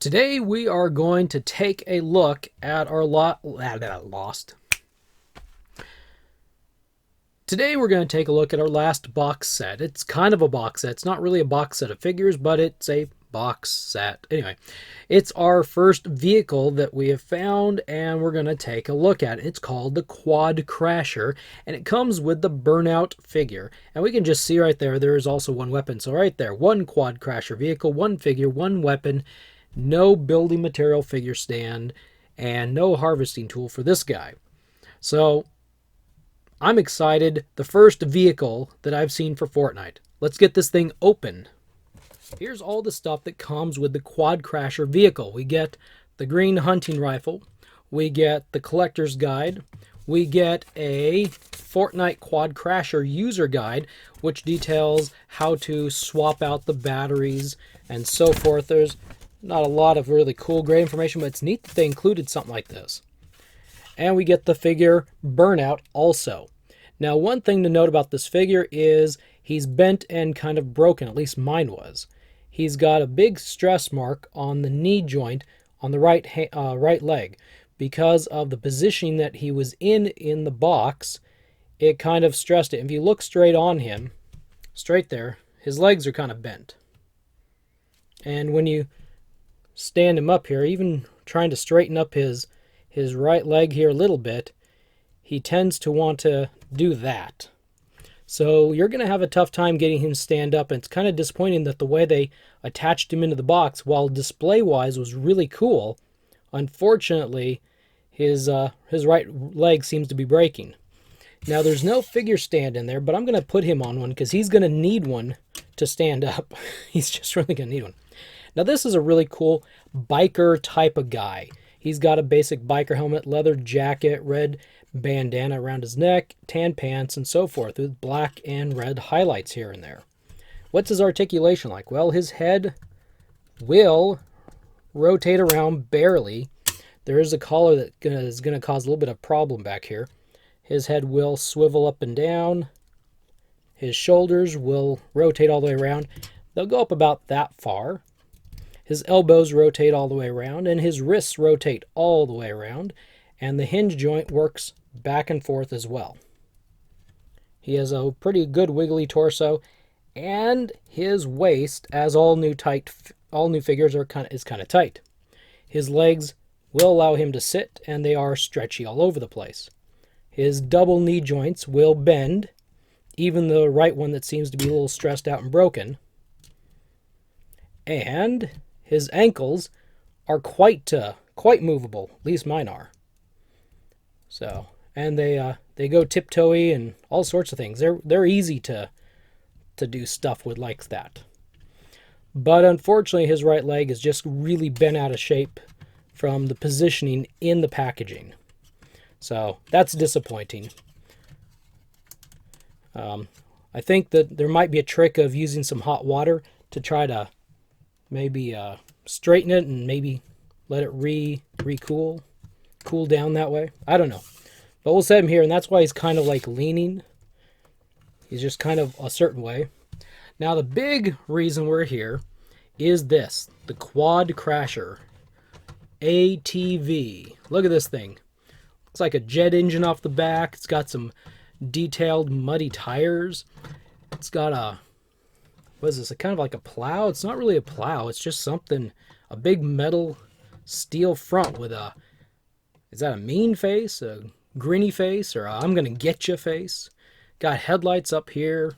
Today we are going to take a look at our Today we're going to take a look at our last box set. It's kind of a box set. It's not really a box set of figures, but it's a box set. Anyway, it's our first vehicle that we have found, and we're going to take a look at it. It's called the Quadcrasher, and it comes with the Burnout figure. And we can just see right there, there is also one weapon. So right there, one Quadcrasher vehicle, one figure, one weapon, no building material figure stand, and no harvesting tool for this guy. So I'm excited. The first vehicle that I've seen for Fortnite. Let's get this thing open. Here's all the stuff that comes with the Quadcrasher vehicle. We get the green hunting rifle. We get the collector's guide. We get a Fortnite Quadcrasher user guide, which details how to swap out the batteries and so forth. There's not a lot of really cool, great information, but it's neat that they included something like this. And we get the figure Burnout also. Now, one thing to note about this figure is he's bent and kind of broken, at least mine was. He's got a big stress mark on the knee joint on the right leg. Because of the positioning that he was in the box, it kind of stressed it. If you look straight on him, straight there, his legs are kind of bent. And when you stand him up here, even trying to straighten up his right leg here a little bit, he tends to want to do that. So you're going to have a tough time getting him to stand up, and it's kind of disappointing that the way they attached him into the box, while display-wise was really cool, unfortunately, his right leg seems to be breaking. Now, there's no figure stand in there, but I'm going to put him on one because he's going to need one to stand up. He's just really going to need one. Now, this is a really cool biker type of guy. He's got a basic biker helmet, leather jacket, red bandana around his neck, tan pants, and so forth, with black and red highlights here and there. What's his articulation like? Well, his head will rotate around barely. There is a collar that is going to cause a little bit of problem back here. His head will swivel up and down. His shoulders will rotate all the way around. They'll go up about that far. His elbows rotate all the way around, and his wrists rotate all the way around, and the hinge joint works back and forth as well. He has a pretty good wiggly torso, and his waist, as all new figures is kind of tight. His legs will allow him to sit, and they are stretchy all over the place. His double knee joints will bend, even the right one that seems to be a little stressed out and broken. And his ankles are quite movable. At least mine are. So, and they go tiptoey and all sorts of things. They're easy to do stuff with like that. But unfortunately, his right leg is just really bent out of shape from the positioning in the packaging. So that's disappointing. I think that there might be a trick of using some hot water to try to maybe straighten it and maybe let it cool down that way. I don't know. But we'll set him here, and that's why he's kind of like leaning. He's just kind of a certain way. Now, the big reason we're here is this, the Quadcrasher Atv. Look at this thing. Looks like a jet engine off the back. It's got some detailed muddy tires. It's got what is this? Kind of like a plow? It's not really a plow. It's just something, a big metal steel front with is that a mean face, a grinny face, or a I'm gonna get you face? Got headlights up here.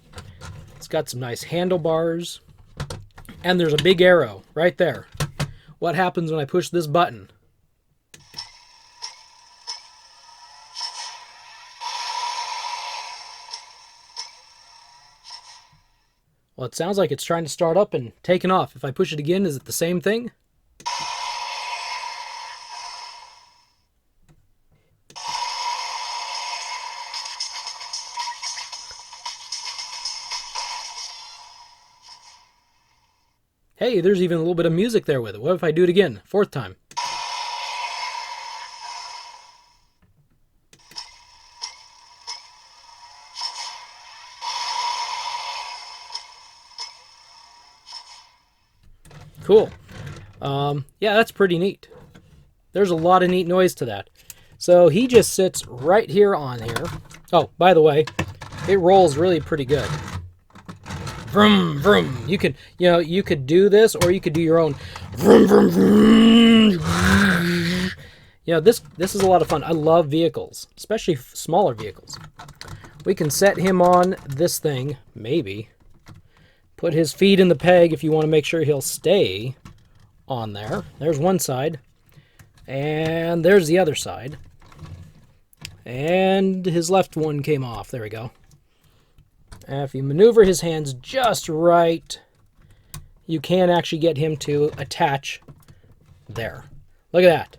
It's got some nice handlebars. And there's a big arrow right there. What happens when I push this button? Well, it sounds like it's trying to start up and taking off. If I push it again, is it the same thing? Hey, there's even a little bit of music there with it. What if I do it again? Fourth time. Cool. Yeah, that's pretty neat. There's a lot of neat noise to that. So he just sits right here on here. Oh, by the way, it rolls really pretty good. Vroom, vroom. You could, you could do this, or you could do your own vroom, vroom, vroom. This is a lot of fun. I love vehicles, especially smaller vehicles. We can set him on this thing, maybe. Put his feet in the peg if you want to make sure he'll stay on there. There's one side. And there's the other side. And his left one came off. There we go. And if you maneuver his hands just right, you can actually get him to attach there. Look at that.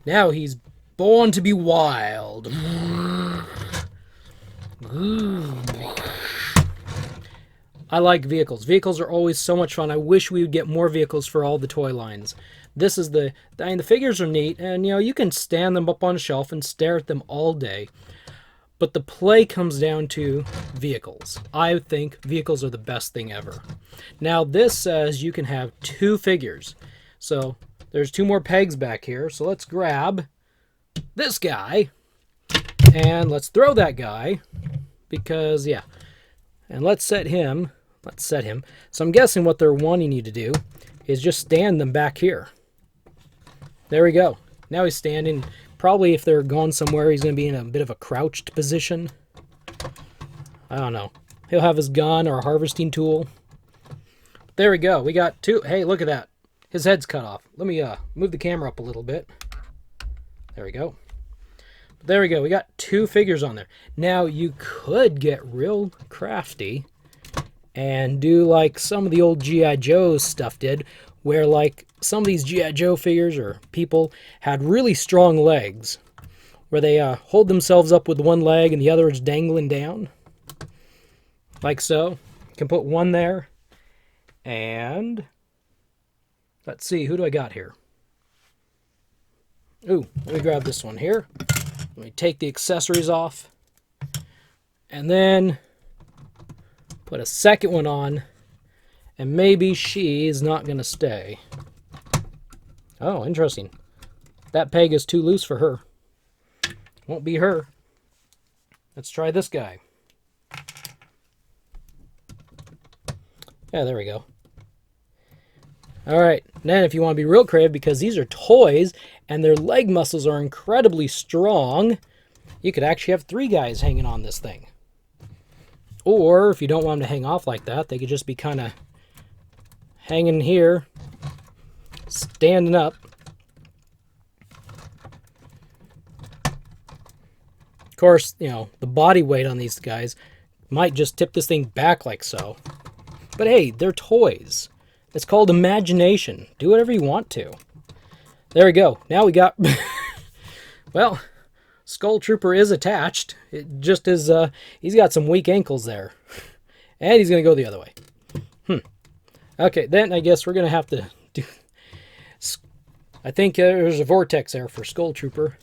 Now he's born to be wild. I like vehicles. Vehicles are always so much fun. I wish we would get more vehicles for all the toy lines. This is the figures are neat, and you can stand them up on a shelf and stare at them all day. But the play comes down to vehicles. I think vehicles are the best thing ever. Now this says you can have 2 figures. So there's 2 more pegs back here. So let's grab this guy and let's throw that guy because, yeah. And let's set him. So I'm guessing what they're wanting you to do is just stand them back here. There we go. Now he's standing. Probably if they're going somewhere, he's going to be in a bit of a crouched position. I don't know. He'll have his gun or a harvesting tool. There we go. We got 2. Hey, look at that. His head's cut off. Let me move the camera up a little bit. There we go. There we go. We got 2 figures on there. Now, you could get real crafty and do like some of the old G.I. Joe stuff did, where like some of these G.I. Joe figures or people had really strong legs, where they hold themselves up with one leg and the other is dangling down. Like so. You can put one there. And let's see, who do I got here? Ooh, let me grab this one here. Let me take the accessories off. And then put a second one on. And maybe she's not going to stay. Oh, interesting. That peg is too loose for her. Won't be her. Let's try this guy. Yeah, there we go. All right, then if you want to be real creative, because these are toys and their leg muscles are incredibly strong, you could actually have 3 guys hanging on this thing. Or if you don't want them to hang off like that, they could just be kind of hanging here, standing up. Of course, the body weight on these guys might just tip this thing back like so. But hey, they're toys. It's called imagination. Do whatever you want to. There we go. Now we got... well, Skull Trooper is attached. It just is... he's got some weak ankles there. And he's going to go the other way. Okay, then I guess we're going to have to do... I think there's a vortex there for Skull Trooper.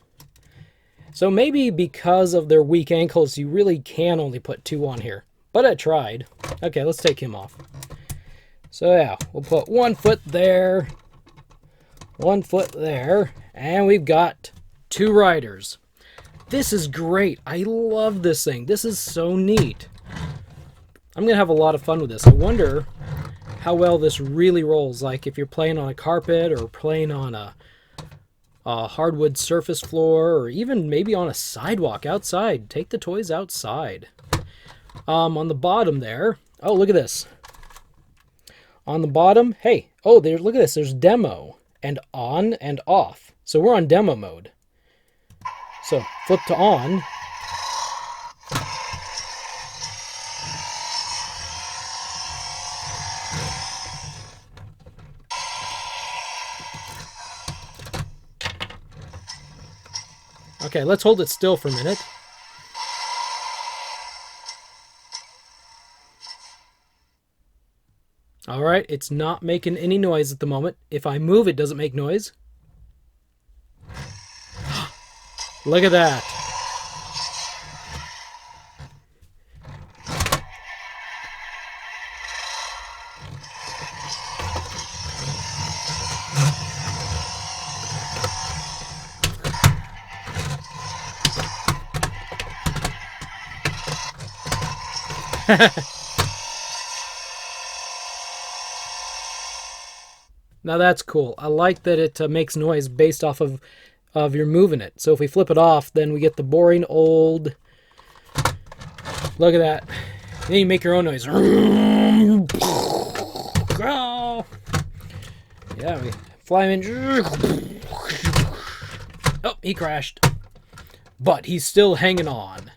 So maybe because of their weak ankles, you really can only put 2 on here. But I tried. Okay, let's take him off. So yeah, we'll put 1 foot there, 1 foot there, and we've got 2 riders. This is great. I love this thing. This is so neat. I'm going to have a lot of fun with this. I wonder how well this really rolls. Like if you're playing on a carpet or playing on a hardwood surface floor, or even maybe on a sidewalk outside. Take the toys outside. On the bottom there, oh, look at this. On the bottom, hey, oh, look at this. There's demo and on and off. So we're on demo mode. So flip to on. Okay, let's hold it still for a minute. All right, it's not making any noise at the moment. If I move, it doesn't make noise. Look at that. Now that's cool. I like that it makes noise based off of your moving it. So if we flip it off, then we get the boring old... Look at that. Then you make your own noise. Yeah, we fly him in. Oh, he crashed. But he's still hanging on.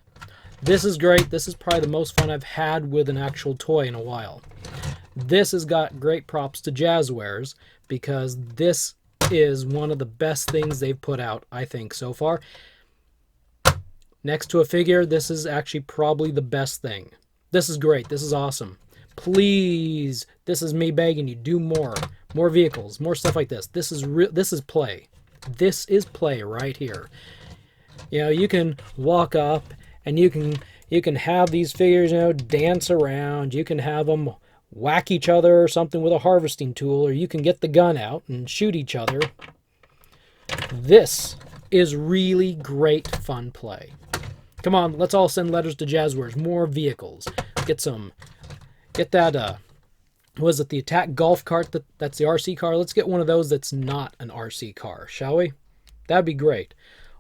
This is great. This is probably the most fun I've had with an actual toy in a while. This has got great props to Jazwares, because this is one of the best things they've put out, I think, so far. Next to a figure, this is actually probably the best thing. This is great. This is awesome. Please, this is me begging you, do more. More vehicles, more stuff like this. This is play. This is play right here. You know, you can walk up and you can have these figures, you know, dance around. You can have them whack each other or something with a harvesting tool, or you can get the gun out and shoot each other. This is really great fun play. Come on, let's all send letters to Jazwares. More vehicles. Get that, was it the attack golf cart? That's the RC car. Let's get one of those that's not an RC car, shall we? That'd be great.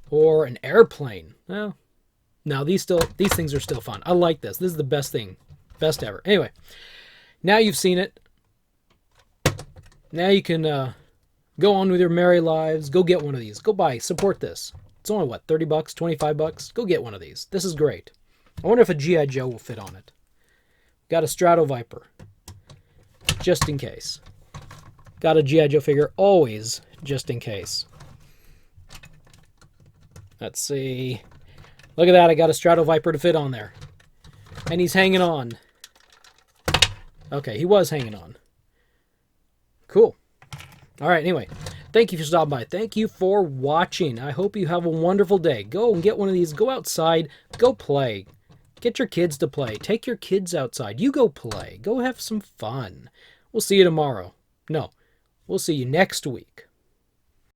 Or an airplane. Well, no, these things are still fun. I like this. This is the best thing. Best ever. Anyway, now you've seen it. Now you can go on with your merry lives. Go get one of these. Go buy. Support this. It's only, what, 30 bucks, 25 bucks? Go get one of these. This is great. I wonder if a G.I. Joe will fit on it. Got a Strato Viper. Just in case. Got a G.I. Joe figure. Always just in case. Let's see. Look at that. I got a Strato Viper to fit on there. And he's hanging on. Okay, he was hanging on. Cool. All right, anyway. Thank you for stopping by. Thank you for watching. I hope you have a wonderful day. Go and get one of these. Go outside. Go play. Get your kids to play. Take your kids outside. You go play. Go have some fun. We'll see you tomorrow. No, we'll see you next week.